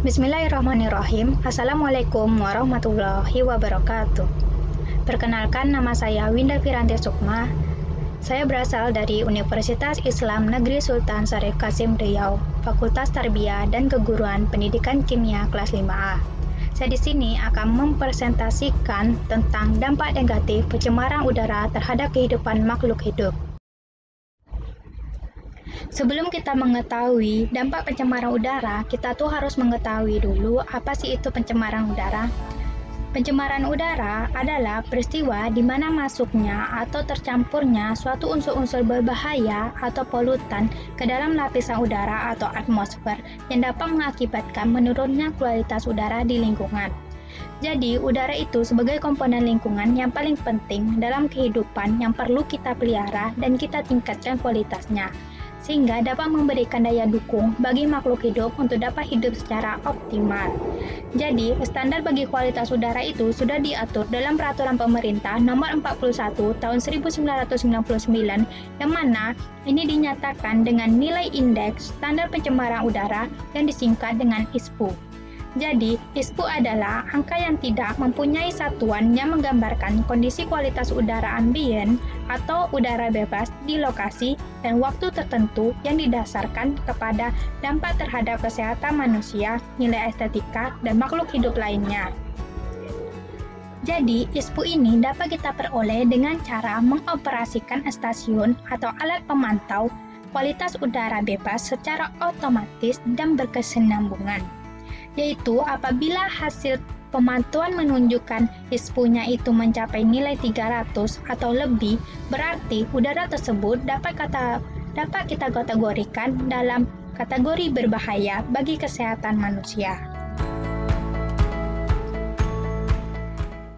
Bismillahirrahmanirrahim. Assalamualaikum warahmatullahi wabarakatuh. Perkenalkan, nama saya Winda Firanti Sukma. Saya berasal dari Universitas Islam Negeri Sultan Syarif Qasim Riau, Fakultas Tarbiyah dan Keguruan Pendidikan Kimia kelas 5A. Saya di sini akan mempresentasikan tentang dampak negatif pencemaran udara terhadap kehidupan makhluk hidup. Sebelum kita mengetahui dampak pencemaran udara, kita tuh harus mengetahui dulu apa sih itu pencemaran udara. Pencemaran udara adalah peristiwa di mana masuknya atau tercampurnya suatu unsur-unsur berbahaya atau polutan ke dalam lapisan udara atau atmosfer yang dapat mengakibatkan menurunnya kualitas udara di lingkungan. Jadi, udara itu sebagai komponen lingkungan yang paling penting dalam kehidupan yang perlu kita pelihara dan kita tingkatkan kualitasnya, sehingga dapat memberikan daya dukung bagi makhluk hidup untuk dapat hidup secara optimal. Jadi, standar bagi kualitas udara itu sudah diatur dalam Peraturan Pemerintah Nomor 41 Tahun 1999, yang mana ini dinyatakan dengan nilai indeks standar pencemaran udara yang disingkat dengan ISPU. Jadi, ISPU adalah angka yang tidak mempunyai satuan yang menggambarkan kondisi kualitas udara ambien atau udara bebas di lokasi dan waktu tertentu yang didasarkan kepada dampak terhadap kesehatan manusia, nilai estetika, dan makhluk hidup lainnya. Jadi, ISPU ini dapat kita peroleh dengan cara mengoperasikan stasiun atau alat pemantau kualitas udara bebas secara otomatis dan berkesinambungan. Yaitu apabila hasil pemantauan menunjukkan ISPU-nya itu mencapai nilai 300 atau lebih, berarti udara tersebut dapat kita kategorikan dalam kategori berbahaya bagi kesehatan manusia.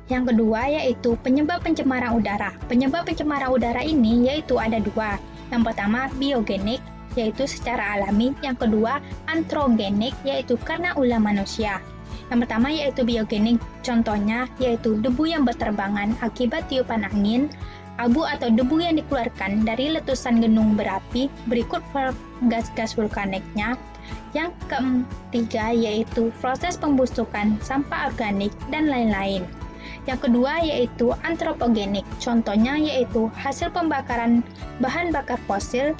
Yang kedua yaitu penyebab pencemaran udara. Penyebab pencemaran udara ini yaitu ada dua. Yang pertama biogenik, yaitu secara alami. Yang kedua antrogenik, yaitu karena ulah manusia. Yang pertama yaitu biogenik, contohnya yaitu debu yang berterbangan akibat tiupan angin, abu atau debu yang dikeluarkan dari letusan gunung berapi, berikut gas-gas vulkaniknya. Yang ketiga yaitu proses pembusukan sampah organik dan lain-lain. Yang kedua yaitu antropogenik, contohnya yaitu hasil pembakaran bahan bakar fosil.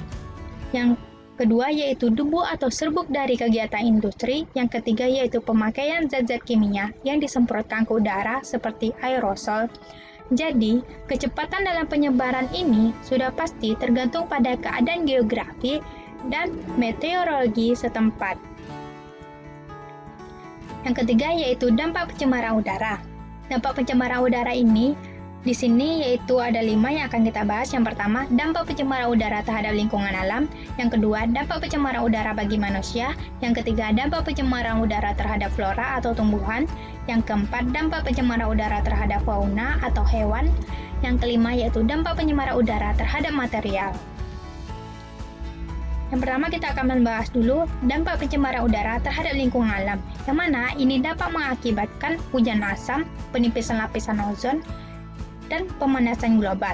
Yang kedua yaitu debu atau serbuk dari kegiatan industri. Yang ketiga yaitu pemakaian zat-zat kimia yang disemprotkan ke udara seperti aerosol. Jadi, kecepatan dalam penyebaran ini sudah pasti tergantung pada keadaan geografi dan meteorologi setempat. Yang ketiga yaitu dampak pencemaran udara. Dampak pencemaran udara ini di sini yaitu ada 5 yang akan kita bahas. Yang pertama, dampak pencemaran udara terhadap lingkungan alam. Yang kedua, dampak pencemaran udara bagi manusia. Yang ketiga, dampak pencemaran udara terhadap flora atau tumbuhan. Yang keempat, dampak pencemaran udara terhadap fauna atau hewan. Yang kelima yaitu dampak pencemaran udara terhadap material. Yang pertama kita akan membahas dulu dampak pencemaran udara terhadap lingkungan alam, yang mana ini dapat mengakibatkan hujan asam, penipisan lapisan ozon, dan pemanasan global.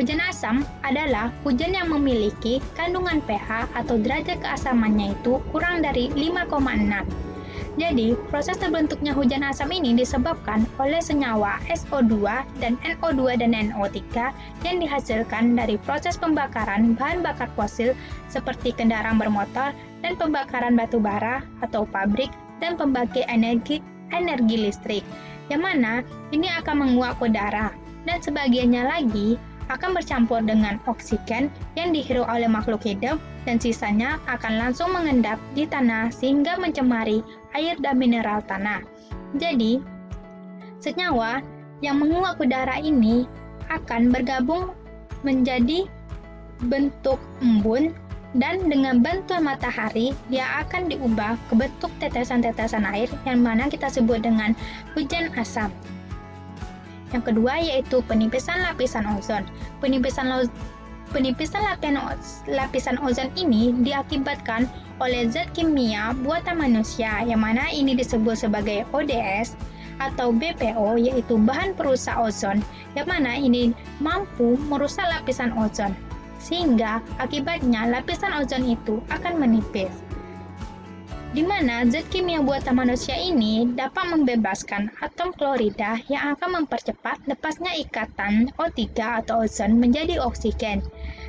Hujan asam adalah hujan yang memiliki kandungan pH atau derajat keasamannya itu kurang dari 5,6. Jadi, proses terbentuknya hujan asam ini disebabkan oleh senyawa SO2 dan NO2 dan NO3 yang dihasilkan dari proses pembakaran bahan bakar fosil seperti kendaraan bermotor dan pembakaran batu bara atau pabrik dan pembangkit energi listrik, yang mana ini akan menguap ke udara dan sebagiannya lagi akan bercampur dengan oksigen yang dihirup oleh makhluk hidup dan sisanya akan langsung mengendap di tanah sehingga mencemari air dan mineral tanah. Jadi, senyawa yang menguap ke udara ini akan bergabung menjadi bentuk embun dan dengan bantuan matahari dia akan diubah ke bentuk tetesan-tetesan air yang mana kita sebut dengan hujan asam. Yang kedua yaitu penipisan lapisan ozon. Penipisan lapisan ozon ini diakibatkan oleh zat kimia buatan manusia, yang mana ini disebut sebagai ODS atau BPO, yaitu bahan perusak ozon, yang mana ini mampu merusak lapisan ozon, sehingga akibatnya lapisan ozon itu akan menipis. di mana zat kimia buatan manusia ini dapat membebaskan atom klorida yang akan mempercepat lepasnya ikatan O3 atau ozon menjadi oksigen.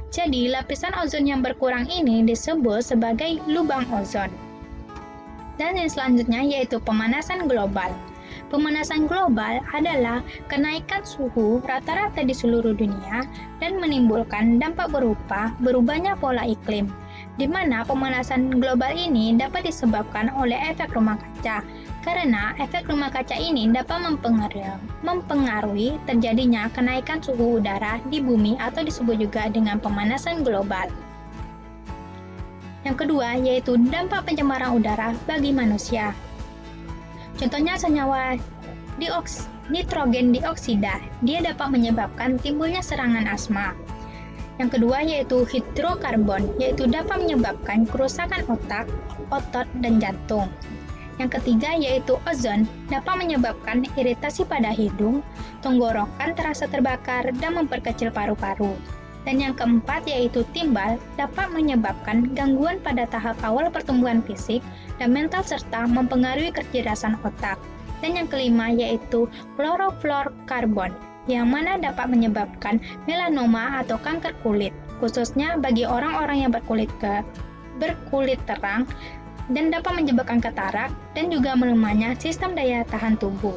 Jadi, lapisan ozon yang berkurang ini disebut sebagai lubang ozon. Dan yang selanjutnya yaitu pemanasan global. Pemanasan global adalah kenaikan suhu rata-rata di seluruh dunia dan menimbulkan dampak berupa berubahnya pola iklim, di mana pemanasan global ini dapat disebabkan oleh efek rumah kaca, karena efek rumah kaca ini dapat mempengaruhi terjadinya kenaikan suhu udara di bumi atau disebut juga dengan pemanasan global. Yang kedua yaitu dampak pencemaran udara bagi manusia. Contohnya senyawa nitrogen dioksida, dia dapat menyebabkan timbulnya serangan asma. Yang kedua yaitu hidrokarbon, yaitu dapat menyebabkan kerusakan otak, otot, dan jantung. Yang ketiga yaitu ozon, dapat menyebabkan iritasi pada hidung, tenggorokan terasa terbakar, dan memperkecil paru-paru. Dan yang keempat yaitu timbal, dapat menyebabkan gangguan pada tahap awal pertumbuhan fisik dan mental serta mempengaruhi kecerdasan otak. Dan yang kelima yaitu klorofluorkarbon, yang mana dapat menyebabkan melanoma atau kanker kulit, khususnya bagi orang-orang yang berkulit terang, dan dapat menyebabkan katarak dan juga melemahnya sistem daya tahan tubuh.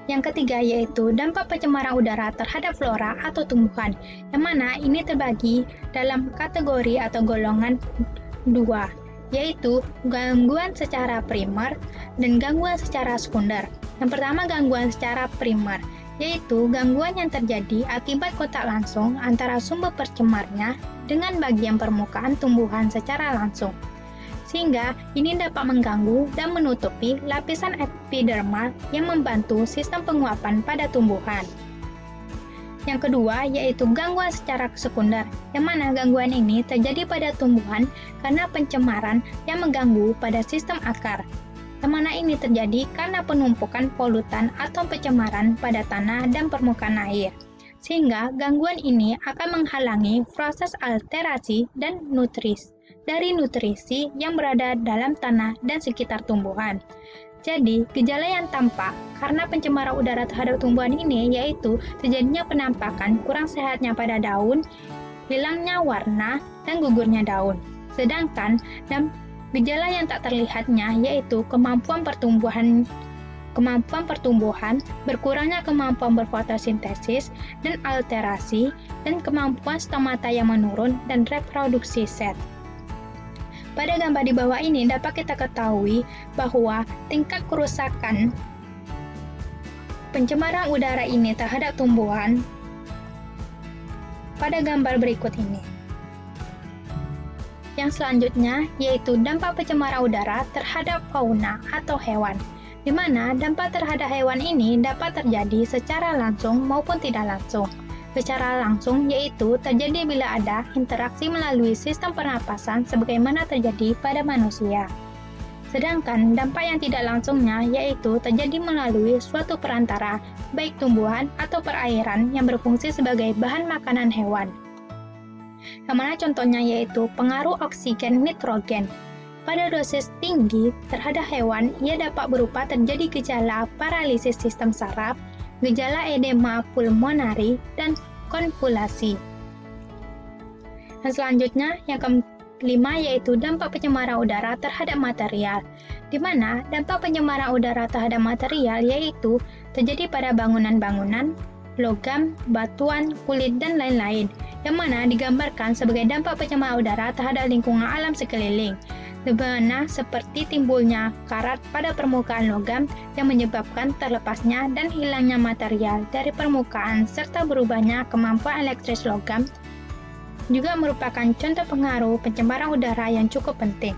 Yang ketiga yaitu dampak pencemaran udara terhadap flora atau tumbuhan, yang mana ini terbagi dalam kategori atau golongan dua, yaitu gangguan secara primer dan gangguan secara sekunder. Yang pertama gangguan secara primer, yaitu gangguan yang terjadi akibat kontak langsung antara sumber pencemarnya dengan bagian permukaan tumbuhan secara langsung, sehingga ini dapat mengganggu dan menutupi lapisan epidermal yang membantu sistem penguapan pada tumbuhan. Yang kedua yaitu gangguan secara sekunder, yang mana gangguan ini terjadi pada tumbuhan karena pencemaran yang mengganggu pada sistem akar, yang mana ini terjadi karena penumpukan polutan atau pencemaran pada tanah dan permukaan air, sehingga gangguan ini akan menghalangi proses alterasi dan nutrisi yang berada dalam tanah dan sekitar tumbuhan. Jadi, gejala yang tampak karena pencemaran udara terhadap tumbuhan ini yaitu terjadinya penampakan kurang sehatnya pada daun, hilangnya warna, dan gugurnya daun. Sedangkan gejala yang tak terlihatnya yaitu kemampuan pertumbuhan, berkurangnya kemampuan berfotosintesis dan alterasi, dan kemampuan stomata yang menurun dan reproduksi sel. Pada gambar di bawah ini dapat kita ketahui bahwa tingkat kerusakan pencemaran udara ini terhadap tumbuhan pada gambar berikut ini. Yang selanjutnya yaitu dampak pencemaran udara terhadap fauna atau hewan, di mana dampak terhadap hewan ini dapat terjadi secara langsung maupun tidak langsung. Secara langsung yaitu terjadi bila ada interaksi melalui sistem pernapasan sebagaimana terjadi pada manusia. Sedangkan dampak yang tidak langsungnya yaitu terjadi melalui suatu perantara, baik tumbuhan atau perairan yang berfungsi sebagai bahan makanan hewan. Yang mana contohnya yaitu pengaruh oksigen nitrogen. Pada dosis tinggi terhadap hewan, ia dapat berupa terjadi gejala paralisis sistem saraf, gejala edema pulmonari, dan konvulsi. Dan selanjutnya, yang kelima yaitu dampak pencemaran udara terhadap material, di mana dampak pencemaran udara terhadap material yaitu terjadi pada bangunan-bangunan, logam, batuan, kulit, dan lain-lain, yang mana digambarkan sebagai dampak pencemaran udara terhadap lingkungan alam sekeliling, di mana seperti timbulnya karat pada permukaan logam yang menyebabkan terlepasnya dan hilangnya material dari permukaan serta berubahnya kemampuan elektris logam juga merupakan contoh pengaruh pencemaran udara yang cukup penting.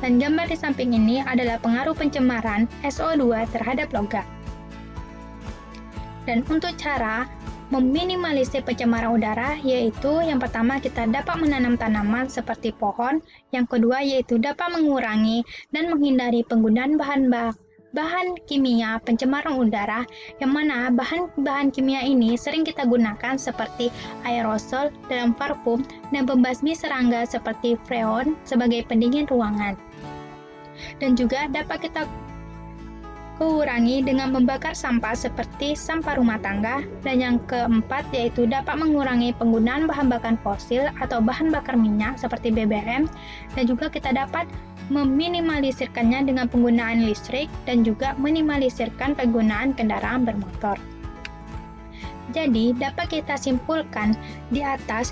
Dan gambar di samping ini adalah pengaruh pencemaran SO2 terhadap logam. Dan untuk cara meminimalisir pencemaran udara yaitu yang pertama kita dapat menanam tanaman seperti pohon, yang kedua yaitu dapat mengurangi dan menghindari penggunaan bahan kimia pencemaran udara, yang mana bahan kimia ini sering kita gunakan seperti aerosol dalam parfum dan pembasmi serangga seperti freon sebagai pendingin ruangan. Dan juga dapat kita kurangi dengan membakar sampah seperti sampah rumah tangga. Dan yang keempat yaitu dapat mengurangi penggunaan bahan bakar fosil atau bahan bakar minyak seperti BBM, dan juga kita dapat meminimalisirkannya dengan penggunaan listrik dan juga minimalisirkan penggunaan kendaraan bermotor. Jadi dapat kita simpulkan di atas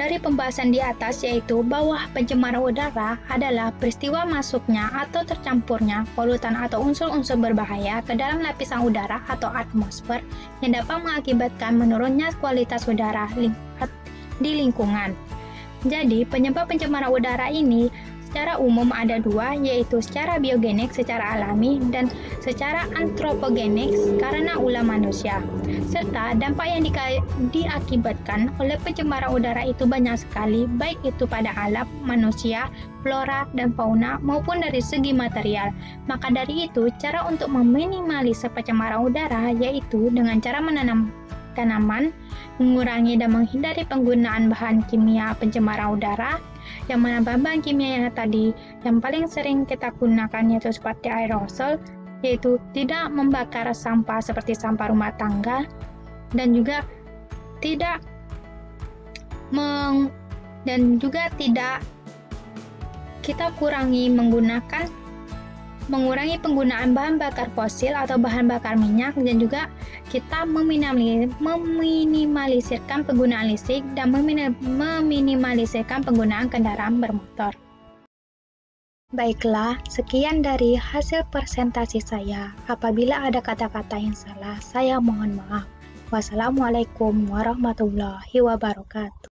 dari pembahasan di atas yaitu bahwa pencemaran udara adalah peristiwa masuknya atau tercampurnya polutan atau unsur-unsur berbahaya ke dalam lapisan udara atau atmosfer yang dapat mengakibatkan menurunnya kualitas udara di lingkungan. Jadi penyebab pencemaran udara ini secara umum ada dua, yaitu secara biogenik secara alami dan secara antropogenik karena ulah manusia. Serta dampak yang diakibatkan oleh pencemaran udara itu banyak sekali, baik itu pada alam, manusia, flora, dan fauna maupun dari segi material. Maka dari itu, cara untuk meminimalisir pencemaran udara yaitu dengan cara menanam tanaman, mengurangi dan menghindari penggunaan bahan kimia pencemar udara, yang mana bahan kimia yang tadi yang paling sering kita gunakan yaitu seperti aerosol, yaitu tidak membakar sampah seperti sampah rumah tangga, dan juga tidak kita mengurangi penggunaan bahan bakar fosil atau bahan bakar minyak, dan juga kita meminimalisirkan penggunaan listrik dan meminimalisirkan penggunaan kendaraan bermotor. Baiklah, sekian dari hasil presentasi saya. Apabila ada kata-kata yang salah, saya mohon maaf. Wassalamualaikum warahmatullahi wabarakatuh.